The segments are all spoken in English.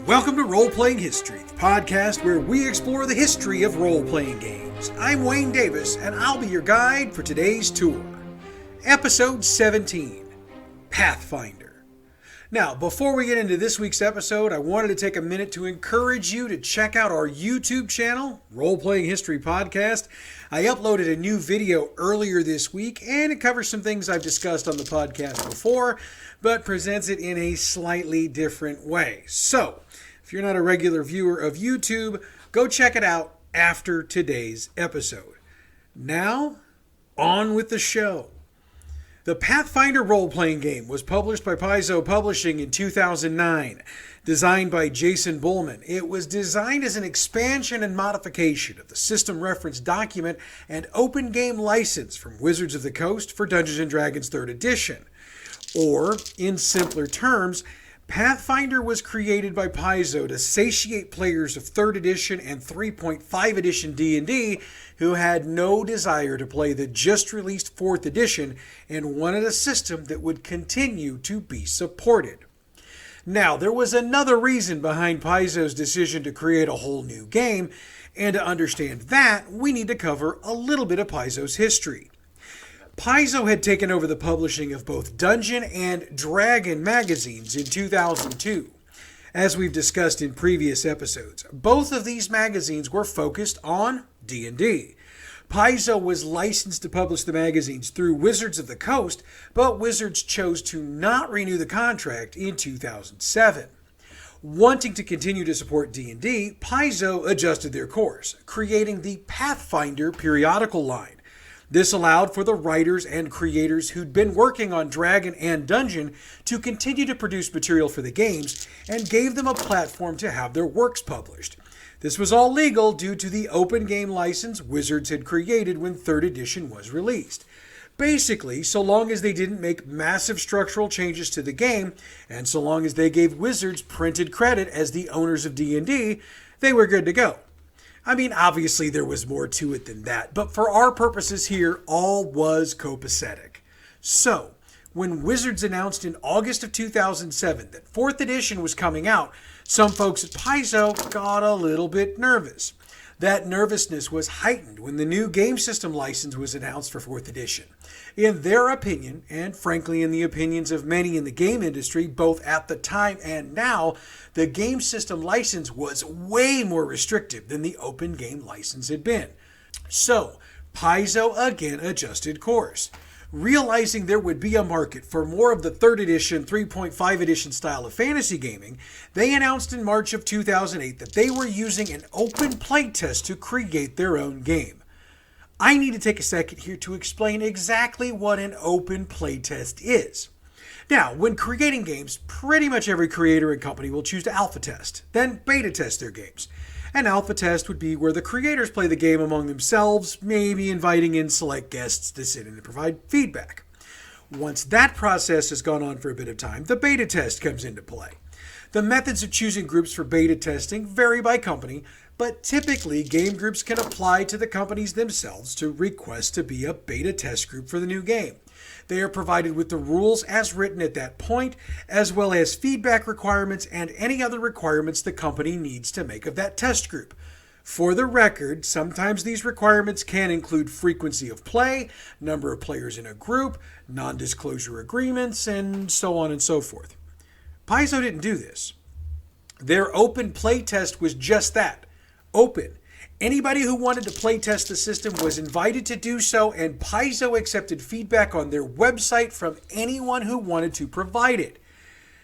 Welcome to Roleplaying History, the podcast where we explore the history of role-playing games. I'm Wayne Davis, and I'll be your guide for today's tour. Episode 17, Pathfinder. Now, before we get into this week's episode, I wanted to take a minute to encourage you to check out our YouTube channel, Roleplaying History Podcast. I uploaded a new video earlier this week, and it covers some things I've discussed on the podcast before, but presents it in a slightly different way. So, if you're not a regular viewer of YouTube, go check it out after today's episode. Now, on with the show. The Pathfinder role-playing game was published by Paizo Publishing in 2009, designed by Jason Bullman. It was designed as an expansion and modification of the system reference document and open game license from Wizards of the Coast for Dungeons & Dragons 3rd Edition. Or, in simpler terms, Pathfinder was created by Paizo to satiate players of 3rd Edition and 3.5 Edition D&D who had no desire to play the just-released 4th Edition and wanted a system that would continue to be supported. Now, there was another reason behind Paizo's decision to create a whole new game, and to understand that, we need to cover a little bit of Paizo's history. Paizo had taken over the publishing of both Dungeon and Dragon magazines in 2002. As we've discussed in previous episodes, both of these magazines were focused on D&D. Paizo was licensed to publish the magazines through Wizards of the Coast, but Wizards chose to not renew the contract in 2007. Wanting to continue to support D&D, Paizo adjusted their course, creating the Pathfinder periodical line. This allowed for the writers and creators who'd been working on Dragon and Dungeon to continue to produce material for the games and gave them a platform to have their works published. This was all legal due to the open game license Wizards had created when 3rd Edition was released. Basically, so long as they didn't make massive structural changes to the game, and so long as they gave Wizards printed credit as the owners of D&D, they were good to go. I mean, obviously there was more to it than that, but for our purposes here, all was copacetic. So, when Wizards announced in August of 2007 that 4th Edition was coming out, some folks at Paizo got a little bit nervous. That nervousness was heightened when the new game system license was announced for 4th Edition. In their opinion, and frankly in the opinions of many in the game industry, both at the time and now, the game system license was way more restrictive than the open game license had been. So, Paizo again adjusted course. Realizing there would be a market for more of the 3rd Edition, 3.5 Edition style of fantasy gaming, they announced in March of 2008 that they were using an open playtest to create their own game. I need to take a second here to explain exactly what an open playtest is. Now, when creating games, pretty much every creator and company will choose to alpha test, then beta test their games. An alpha test would be where the creators play the game among themselves, maybe inviting in select guests to sit in and provide feedback. Once that process has gone on for a bit of time, the beta test comes into play. The methods of choosing groups for beta testing vary by company, but typically game groups can apply to the companies themselves to request to be a beta test group for the new game. They are provided with the rules as written at that point, as well as feedback requirements and any other requirements the company needs to make of that test group. For the record, sometimes these requirements can include frequency of play, number of players in a group, non-disclosure agreements, and so on and so forth. Paizo didn't do this. Their open playtest was just that, open. Anybody who wanted to playtest the system was invited to do so, and Paizo accepted feedback on their website from anyone who wanted to provide it.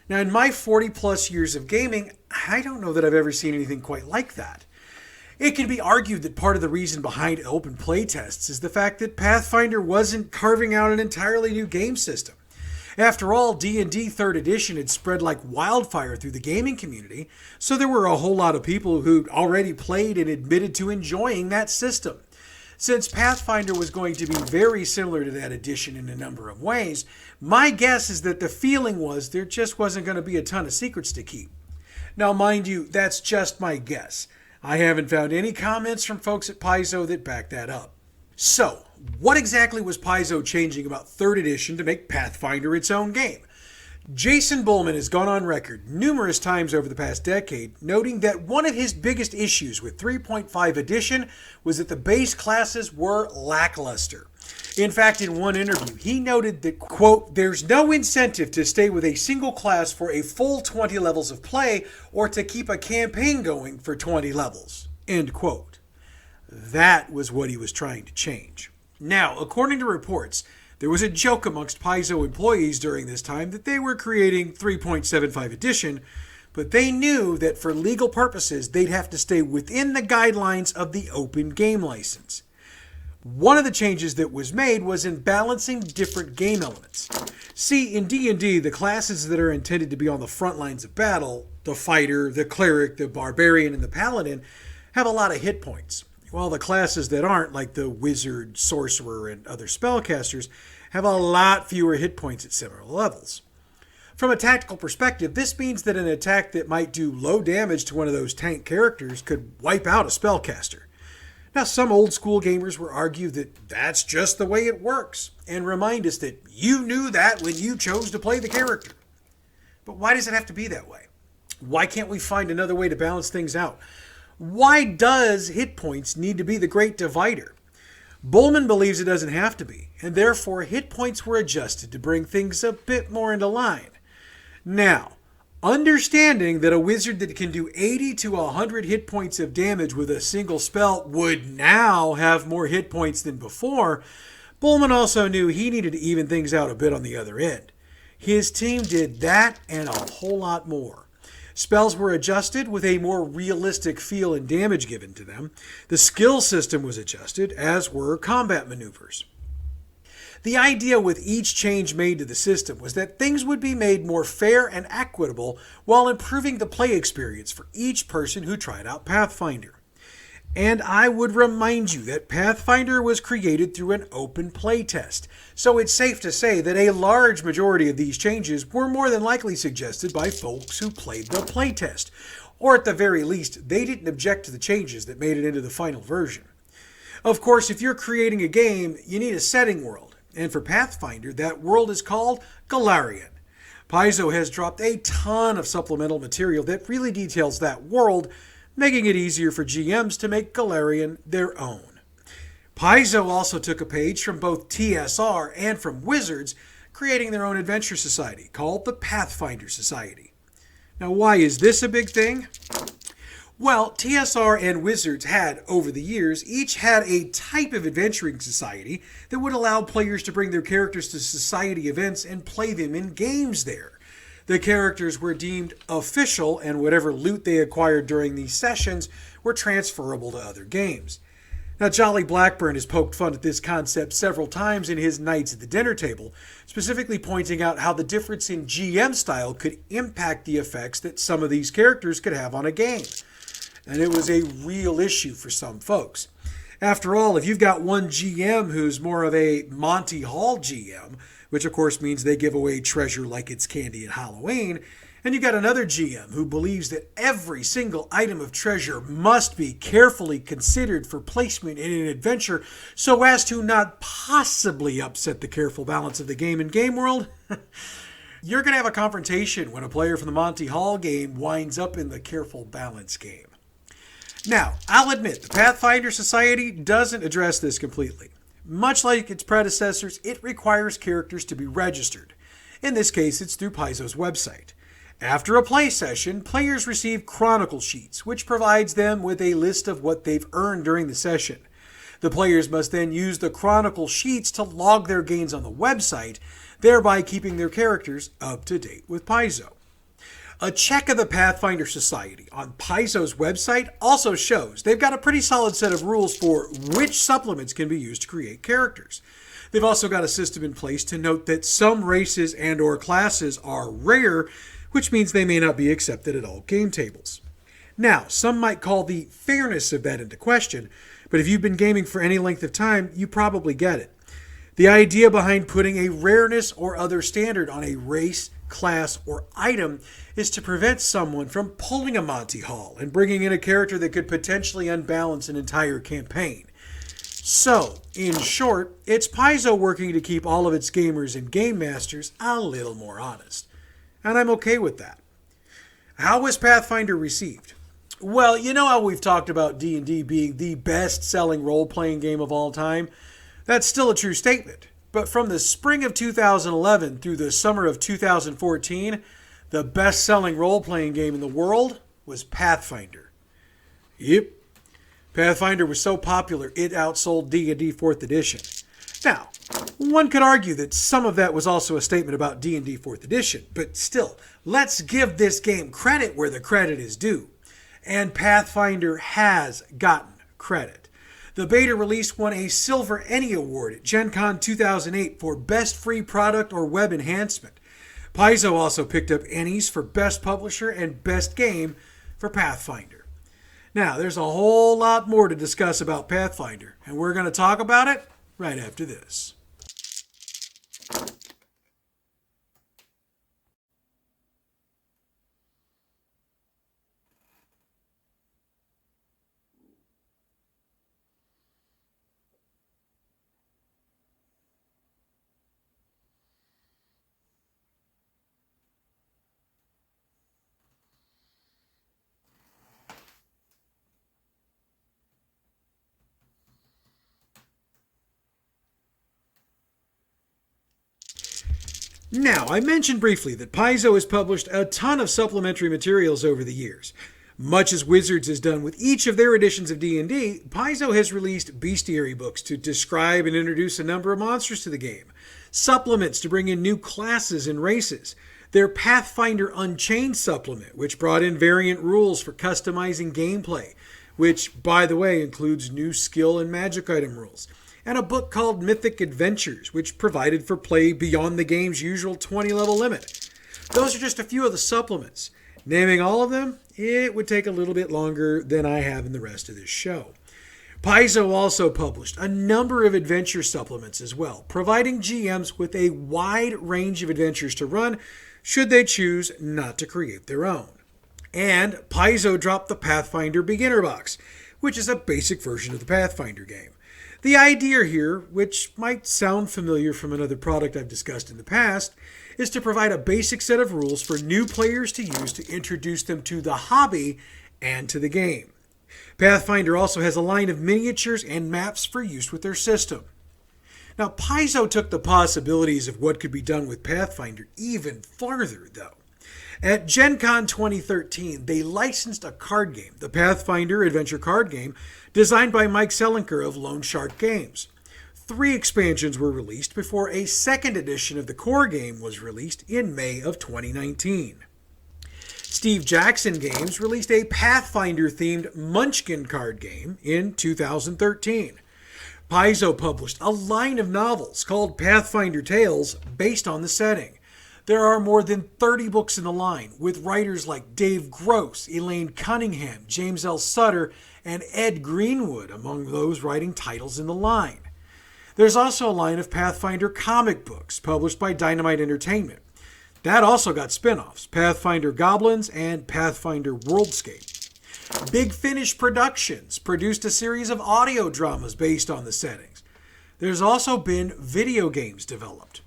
Now, in my 40 plus years of gaming, I don't know that I've ever seen anything quite like that. It can be argued that part of the reason behind open playtests is the fact that Pathfinder wasn't carving out an entirely new game system. After all, D&D 3rd Edition had spread like wildfire through the gaming community, so there were a whole lot of people who'd already played and admitted to enjoying that system. Since Pathfinder was going to be very similar to that edition in a number of ways, my guess is that the feeling was there just wasn't going to be a ton of secrets to keep. Now, mind you, that's just my guess. I haven't found any comments from folks at Paizo that back that up. So, what exactly was Paizo changing about 3rd Edition to make Pathfinder its own game? Jason Bullman has gone on record numerous times over the past decade, noting that one of his biggest issues with 3.5 edition was that the base classes were lackluster. In fact, in one interview, he noted that, quote, "There's no incentive to stay with a single class for a full 20 levels of play or to keep a campaign going for 20 levels," end quote. That was what he was trying to change. Now, according to reports, there was a joke amongst Paizo employees during this time that they were creating 3.75 edition, but they knew that for legal purposes, they'd have to stay within the guidelines of the open game license. One of the changes that was made was in balancing different game elements. See, in D&D, the classes that are intended to be on the front lines of battle, the fighter, the cleric, the barbarian, and the paladin, have a lot of hit points, while the classes that aren't, like the wizard, sorcerer, and other spellcasters, have a lot fewer hit points at similar levels. From a tactical perspective, this means that an attack that might do low damage to one of those tank characters could wipe out a spellcaster. Now, some old school gamers will argue that that's just the way it works, and remind us that you knew that when you chose to play the character. But why does it have to be that way? Why can't we find another way to balance things out? Why does hit points need to be the great divider? Bullman believes it doesn't have to be, and therefore hit points were adjusted to bring things a bit more into line. Now, understanding that a wizard that can do 80 to 100 hit points of damage with a single spell would now have more hit points than before, Bullman also knew he needed to even things out a bit on the other end. His team did that and a whole lot more. Spells were adjusted with a more realistic feel and damage given to them. The skill system was adjusted, as were combat maneuvers. The idea with each change made to the system was that things would be made more fair and equitable while improving the play experience for each person who tried out Pathfinder. And I would remind you that Pathfinder was created through an open playtest, so it's safe to say that a large majority of these changes were more than likely suggested by folks who played the playtest, or at the very least, they didn't object to the changes that made it into the final version. Of course, if you're creating a game, you need a setting world, and for Pathfinder, that world is called Golarion. Paizo has dropped a ton of supplemental material that really details that world, making it easier for GMs to make Golarion their own. Paizo also took a page from both TSR and from Wizards, creating their own adventure society called the Pathfinder Society. Now, why is this a big thing? Well, TSR and Wizards had, over the years, each had a type of adventuring society that would allow players to bring their characters to society events and play them in games there. The characters were deemed official, and whatever loot they acquired during these sessions were transferable to other games. Now, Jolly Blackburn has poked fun at this concept several times in his Nights at the Dinner Table, specifically pointing out how the difference in GM style could impact the effects that some of these characters could have on a game. And it was a real issue for some folks. After all, if you've got one GM who's more of a Monty Hall GM, which of course means they give away treasure like it's candy at Halloween, and you got another GM who believes that every single item of treasure must be carefully considered for placement in an adventure so as to not possibly upset the careful balance of the game in Game World, you're going to have a confrontation when a player from the Monty Hall game winds up in the careful balance game. Now, I'll admit, the Pathfinder Society doesn't address this completely. Much like its predecessors, it requires characters to be registered. In this case, it's through Paizo's website. After a play session, players receive chronicle sheets, which provides them with a list of what they've earned during the session. The players must then use the chronicle sheets to log their gains on the website, thereby keeping their characters up to date with Paizo. A check of the Pathfinder Society on Paizo's website also shows they've got a pretty solid set of rules for which supplements can be used to create characters. They've also got a system in place to note that some races and or classes are rare, which means they may not be accepted at all game tables. Now, some might call the fairness of that into question, but if you've been gaming for any length of time, you probably get it. The idea behind putting a rareness or other standard on a race, class, or item is to prevent someone from pulling a Monty Hall and bringing in a character that could potentially unbalance an entire campaign. So, in short, it's Paizo working to keep all of its gamers and game masters a little more honest. and I'm okay with that. How was Pathfinder received? Well, you know how we've talked about D&D being the best-selling role-playing game of all time? That's still a true statement. But from the spring of 2011 through the summer of 2014, the best-selling role-playing game in the world was Pathfinder. Yep. Pathfinder was so popular, it outsold D&D 4th edition. Now, one could argue that some of that was also a statement about D&D 4th edition, but still, let's give this game credit where the credit is due. And Pathfinder has gotten credit. The beta release won a Silver ENnie Award at Gen Con 2008 for Best Free Product or Web Enhancement. Paizo also picked up ENnies for Best Publisher and Best Game for Pathfinder. Now, there's a whole lot more to discuss about Pathfinder, and we're going to talk about it right after this. Now, I mentioned briefly that Paizo has published a ton of supplementary materials over the years. Much as Wizards has done with each of their editions of D&D, Paizo has released bestiary books to describe and introduce a number of monsters to the game, supplements to bring in new classes and races, their Pathfinder Unchained supplement, which brought in variant rules for customizing gameplay, which, by the way, includes new skill and magic item rules, and a book called Mythic Adventures, which provided for play beyond the game's usual 20-level limit. Those are just a few of the supplements. Naming all of them, it would take a little bit longer than I have in the rest of this show. Paizo also published a number of adventure supplements as well, providing GMs with a wide range of adventures to run should they choose not to create their own. And Paizo dropped the Pathfinder Beginner Box, which is a basic version of the Pathfinder game. The idea here, which might sound familiar from another product I've discussed in the past, is to provide a basic set of rules for new players to use to introduce them to the hobby and to the game. Pathfinder also has a line of miniatures and maps for use with their system. Now, Paizo took the possibilities of what could be done with Pathfinder even farther, though. At Gen Con 2013, they licensed a card game, the Pathfinder Adventure Card Game, designed by Mike Selinker of Lone Shark Games. 3 expansions were released before a second edition of the core game was released in May of 2019. Steve Jackson Games released a Pathfinder-themed Munchkin card game in 2013. Paizo published a line of novels called Pathfinder Tales based on the setting. There are more than 30 books in the line, with writers like Dave Gross, Elaine Cunningham, James L. Sutter, and Ed Greenwood among those writing titles in the line. There's also a line of Pathfinder comic books published by Dynamite Entertainment. That also got spin-offs, Pathfinder Goblins and Pathfinder Worldscape. Big Finish Productions produced a series of audio dramas based on the settings. There's also been video games developed.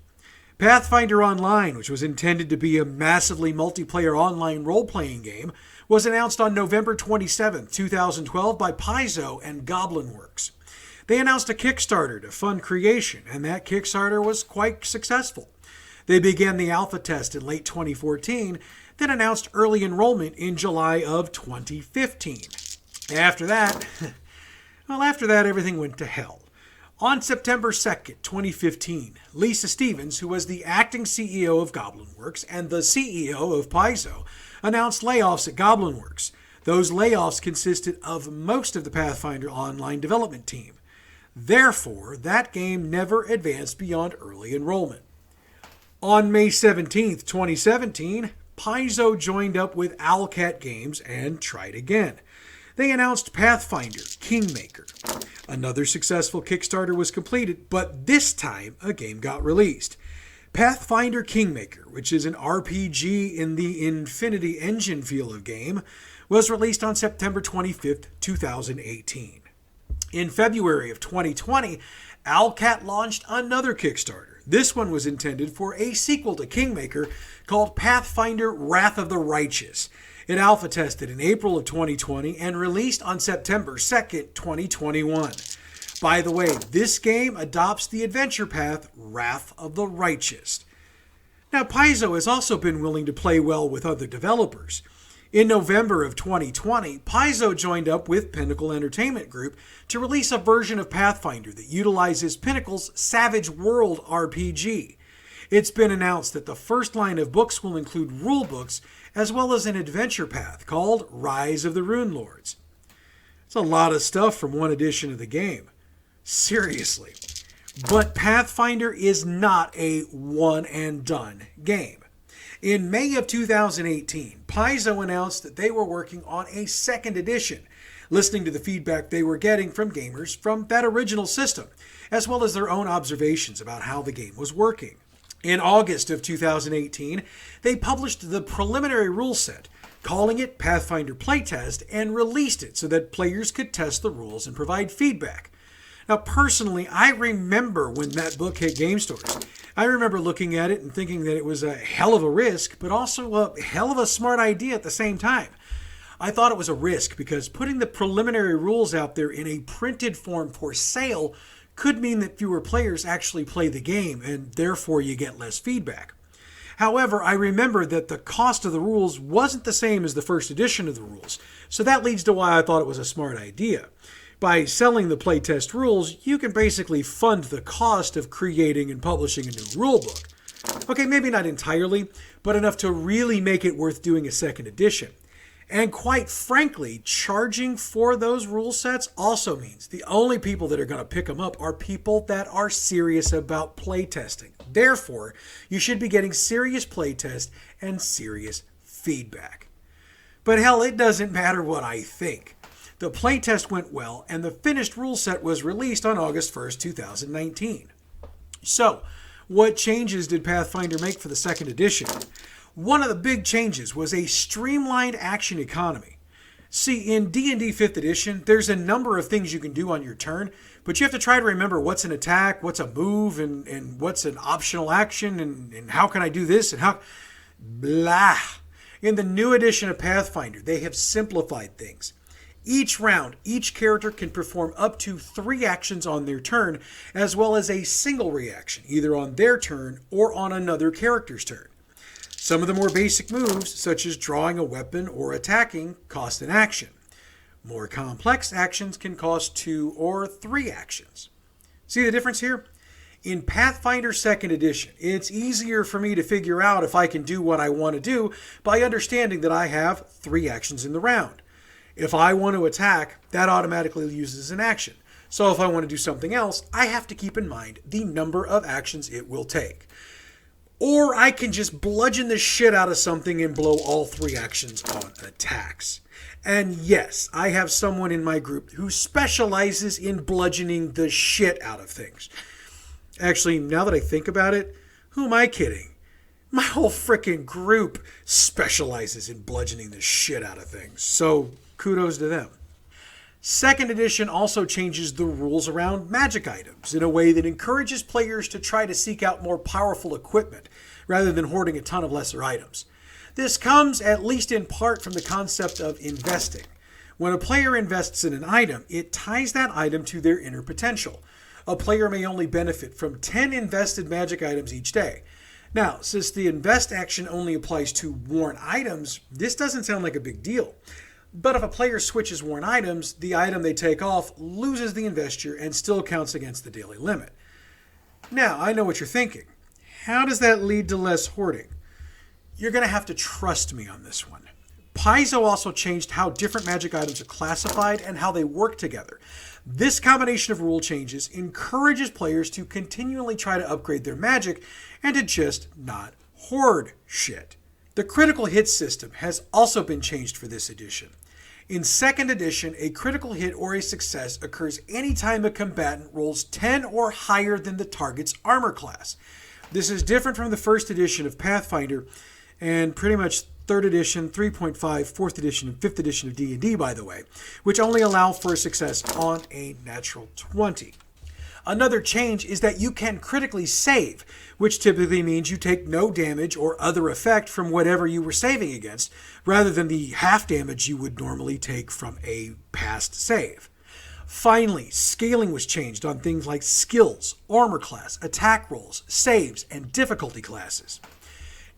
Pathfinder Online, which was intended to be a massively multiplayer online role-playing game, was announced on November 27, 2012 by Paizo and Goblinworks. They announced a Kickstarter to fund creation, and that Kickstarter was quite successful. They began the alpha test in late 2014, then announced early enrollment in July of 2015. After that, everything went to hell. On September 2nd, 2015, Lisa Stevens, who was the acting CEO of Goblinworks and the CEO of Paizo, announced layoffs at Goblinworks. Those layoffs consisted of most of the Pathfinder Online development team. Therefore, that game never advanced beyond early enrollment. On May 17th, 2017, Paizo joined up with Owlcat Games and tried again. They announced Pathfinder Kingmaker. Another successful Kickstarter was completed, but this time a game got released. Pathfinder Kingmaker, which is an RPG in the Infinity Engine feel of game, was released on September 25th, 2018. In February of 2020, Owlcat launched another Kickstarter. This one was intended for a sequel to Kingmaker called Pathfinder Wrath of the Righteous. It alpha tested in April of 2020 and released on September 2nd, 2021. By the way, this game adopts the adventure path Wrath of the Righteous. Now, Paizo has also been willing to play well with other developers. In November of 2020, Paizo joined up with Pinnacle Entertainment Group to release a version of Pathfinder that utilizes Pinnacle's Savage World RPG. It's been announced that the first line of books will include rule books as well as an adventure path called Rise of the Rune Lords. It's a lot of stuff from one edition of the game. Seriously. But Pathfinder is not a one-and-done game. In May of 2018, Paizo announced that they were working on a second edition, listening to the feedback they were getting from gamers from that original system, as well as their own observations about how the game was working. In August of 2018, they published the preliminary rule set, calling it Pathfinder Playtest, and released it so that players could test the rules and provide feedback. Now, personally, I remember when that book hit game stores. I remember looking at it and thinking that it was a hell of a risk, but also a hell of a smart idea at the same time. I thought it was a risk because putting the preliminary rules out there in a printed form for sale could mean that fewer players actually play the game, and therefore you get less feedback. However, I remember that the cost of the rules wasn't the same as the first edition of the rules, so that leads to why I thought it was a smart idea. By selling the playtest rules, you can basically fund the cost of creating and publishing a new rulebook. Okay, maybe not entirely, but enough to really make it worth doing a second edition. And quite frankly, charging for those rule sets also means the only people that are going to pick them up are people that are serious about playtesting. Therefore, you should be getting serious playtest and serious feedback. But hell, it doesn't matter what I think. The playtest went well, and the finished rule set was released on August 1st, 2019. So, what changes did Pathfinder make for the second edition? One of the big changes was a streamlined action economy. See, in D&D 5th edition, there's a number of things you can do on your turn, but you have to try to remember what's an attack, what's a move, and what's an optional action, and how can I do this, and how... blah. In the new edition of Pathfinder, they have simplified things. Each round, each character can perform up to 3 actions on their turn, as well as a single reaction, either on their turn or on another character's turn. Some of the more basic moves, such as drawing a weapon or attacking, cost an action. More complex actions can cost 2 or 3 actions. See the difference here? In Pathfinder 2nd Edition, it's easier for me to figure out if I can do what I want to do by understanding that I have 3 actions in the round. If I want to attack, that automatically uses an action. So if I want to do something else, I have to keep in mind the number of actions it will take. Or I can just bludgeon the shit out of something and blow all 3 actions on attacks. And yes, I have someone in my group who specializes in bludgeoning the shit out of things. Actually, now that I think about it, who am I kidding? My whole frickin' group specializes in bludgeoning the shit out of things. So, kudos to them. Second edition also changes the rules around magic items in a way that encourages players to try to seek out more powerful equipment rather than hoarding a ton of lesser items. This comes, at least in part, from the concept of investing. When a player invests in an item, it ties that item to their inner potential. A player may only benefit from 10 invested magic items each day. Now, since the invest action only applies to worn items, this doesn't sound like a big deal. But if a player switches worn items, the item they take off loses the investure and still counts against the daily limit. Now, I know what you're thinking. How does that lead to less hoarding? You're going to have to trust me on this one. Paizo also changed how different magic items are classified and how they work together. This combination of rule changes encourages players to continually try to upgrade their magic and to just not hoard shit. The critical hit system has also been changed for this edition. In 2nd edition, a critical hit or a success occurs anytime a combatant rolls 10 or higher than the target's armor class. This is different from the 1st edition of Pathfinder and pretty much 3rd edition, 3.5, 4th edition, and 5th edition of D&D, by the way, which only allow for a success on a natural 20. Another change is that you can critically save, which typically means you take no damage or other effect from whatever you were saving against, rather than the half damage you would normally take from a past save. Finally, scaling was changed on things like skills, armor class, attack rolls, saves, and difficulty classes.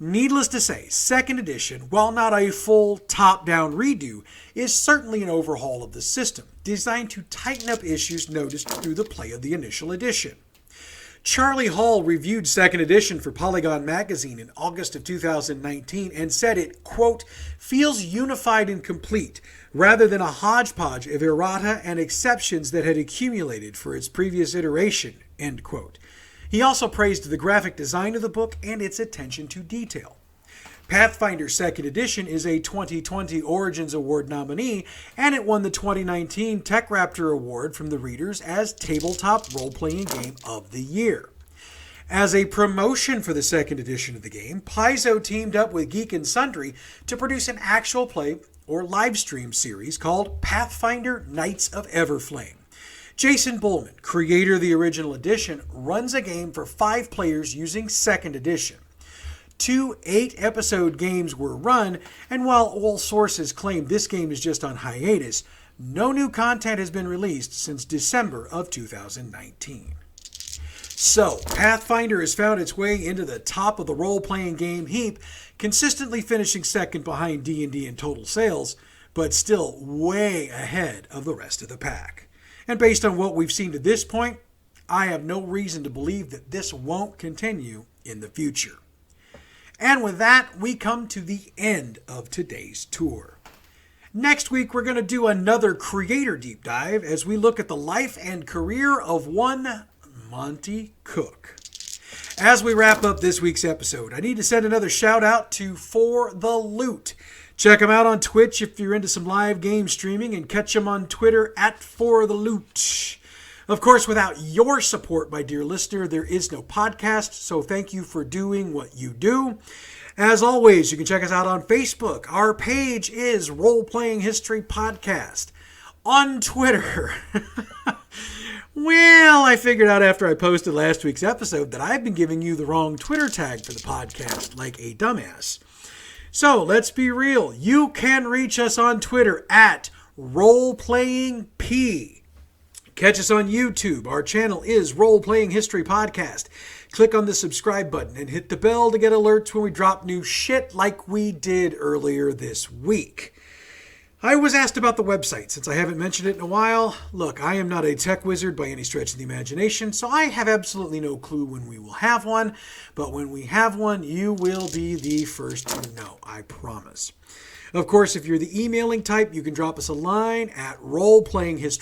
Needless to say, 2nd edition, while not a full top-down redo, is certainly an overhaul of the system, designed to tighten up issues noticed through the play of the initial edition. Charlie Hall reviewed 2nd edition for Polygon magazine in August of 2019 and said it, quote, feels unified and complete, rather than a hodgepodge of errata and exceptions that had accumulated for its previous iteration, end quote. He also praised the graphic design of the book and its attention to detail. Pathfinder 2nd Edition is a 2020 Origins Award nominee, and it won the 2019 Tech Raptor Award from the readers as Tabletop Role-Playing Game of the Year. As a promotion for the 2nd edition of the game, Paizo teamed up with Geek and Sundry to produce an actual play or live stream series called Pathfinder Knights of Everflame. Jason Bullman, creator of the original edition, runs a game for 5 players using 2nd edition. 2 8-episode games were run, and while all sources claim this game is just on hiatus, no new content has been released since December of 2019. So, Pathfinder has found its way into the top of the role-playing game heap, consistently finishing second behind D&D in total sales, but still way ahead of the rest of the pack. And based on what we've seen to this point, I have no reason to believe that this won't continue in the future. And with that, we come to the end of today's tour. Next week, we're going to do another creator deep dive as we look at the life and career of one Monty Cook. As we wrap up this week's episode, I need to send another shout out to For the Loot. Check them out on Twitch if you're into some live game streaming, and catch them on Twitter at For the Loot. Of course, without your support, my dear listener, there is no podcast, so thank you for doing what you do. As always, you can check us out on Facebook. Our page is Role-Playing History Podcast. On Twitter, well, I figured out after I posted last week's episode that I've been giving you the wrong Twitter tag for the podcast, like a dumbass. So, let's be real. You can reach us on Twitter at RoleplayingP. Catch us on YouTube. Our channel is Role-Playing History Podcast. Click on the subscribe button and hit the bell to get alerts when we drop new shit like we did earlier this week. I was asked about the website since I haven't mentioned it in a while. Look, I am not a tech wizard by any stretch of the imagination, so I have absolutely no clue when we will have one. But when we have one, you will be the first to know, I promise. Of course, if you're the emailing type, you can drop us a line at roleplayinghistory